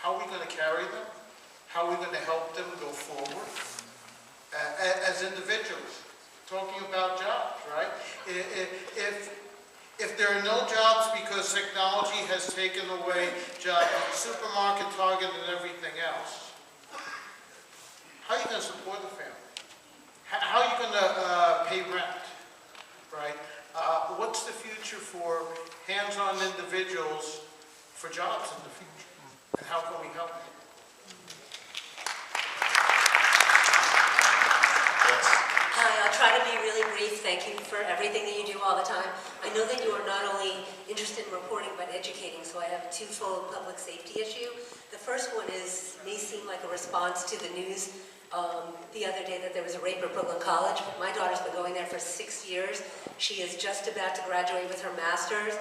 how are we going to carry them? How are we going to help them go forward as individuals? Talking about jobs, right? If there are no jobs because technology has taken away jobs at the supermarket, Target, and everything else, how are you going to support the family? How are you going to pay rent, right? What's the future for hands-on individuals for jobs in the future? And how can we help them? Hi, I'll try to be really brief. Thank you for everything that you do all the time. I know that you are not only interested in reporting but educating, so I have a twofold public safety issue. The first one may seem like a response to the news the other day that there was a rape at Brooklyn College. My daughter's been going there for 6 years. She is just about to graduate with her master's.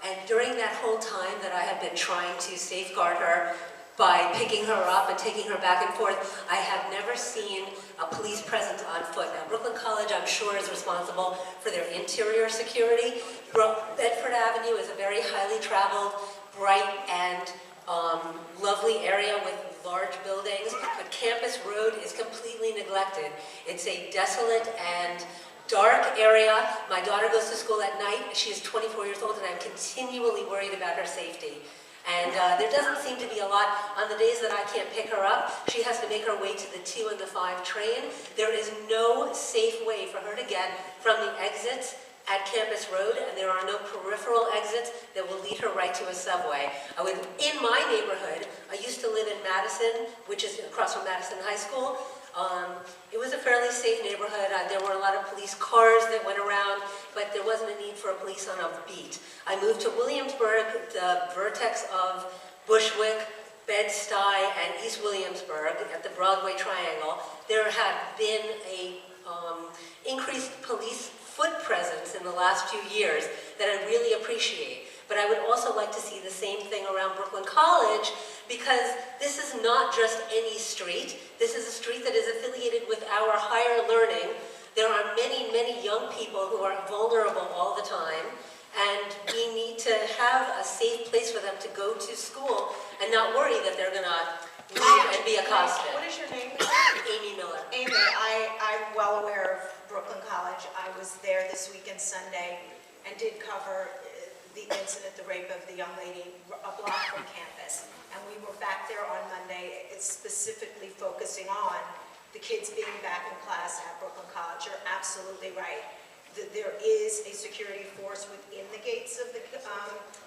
And during that whole time that I have been trying to safeguard her by picking her up and taking her back and forth, I have never seen a police presence on foot. Now, Brooklyn College, I'm sure, is responsible for their interior security. Bedford Avenue is a very highly traveled, bright, and lovely area with large buildings, but Campus Road is completely neglected. It's a desolate and dark area. My daughter goes to school at night. She is 24 years old, and I'm continually worried about her safety. And there doesn't seem to be a lot. On the days that I can't pick her up, she has to make her way to the 2 and the 5 train. There is no safe way for her to get from the exits at Campus Road, and there are no peripheral exits that will lead her right to a subway. In my neighborhood, I used to live in Madison, which is across from Madison High School. It was a fairly safe neighborhood. There were a lot of police cars that went around, but there wasn't a need for a police on a beat. I moved to Williamsburg, the vertex of Bushwick, Bed-Stuy, and East Williamsburg at the Broadway Triangle. There have been a increased police foot presence in the last few years that I really appreciate. But I would also like to see the same thing around Brooklyn College, because this is not just any street. This is a street that is affiliated with our higher learning. There are many, many young people who are vulnerable all the time, and we need to have a safe place for them to go to school and not worry that they're going to leave and be accosted. What is your name? Amy Miller. Amy, I'm well aware of Brooklyn College. I was there this weekend Sunday and did cover the incident, the rape of the young lady a block from campus. And we were back there on Monday. It's specifically focusing on the kids being back in class at Brooklyn College. You're absolutely right. There is a security force within the gates of the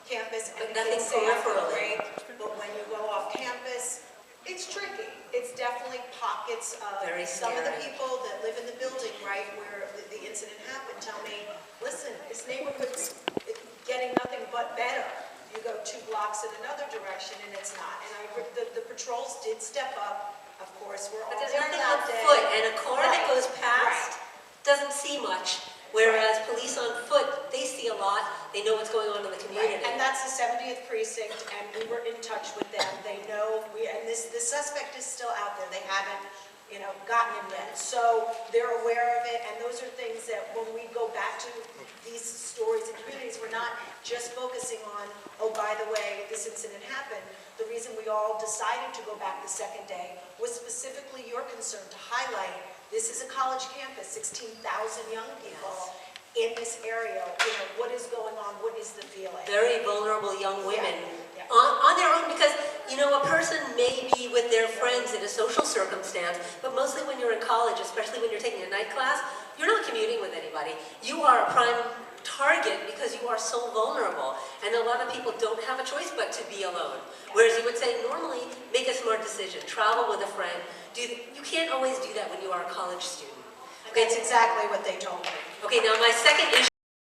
campus, and But the kids nothing say after a peripherally. break. But when you go off campus, it's tricky. It's definitely pockets of Very some of the scary. people that live in the building, right, where the incident happened, tell me, listen, this neighborhood's getting nothing but better. You go 2 blocks in another direction, and it's not. And the patrols did step up. Of course, we're all But there's there nothing that on day. foot, and a car that Right. goes past doesn't see much. Whereas police on foot, they see a lot. They know what's going on in the community. Right. And that's the 70th precinct, and we were in touch with them. They know, and the suspect is still out there. They haven't, gotten him yet. So they're aware of it, and those are things that when we go back to these stories and communities, we're not just focusing on, oh, by the way, this incident happened. The reason we all decided to go back the second day was specifically your concern to highlight this is a college campus, 16,000 young people in this area. What is going on? What is the feeling? Very vulnerable young women Yeah. on their own, because a person may be with their friends in a social circumstance, but mostly when you're in college, especially when you're taking a night class, you're not commuting with anybody. You are a prime target because you are so vulnerable, and a lot of people don't have a choice but to be alone. Whereas you would say, normally, make a smart decision, travel with a friend. You can't always do that when you are a college student. That's exactly what they told me. Okay, now my second issue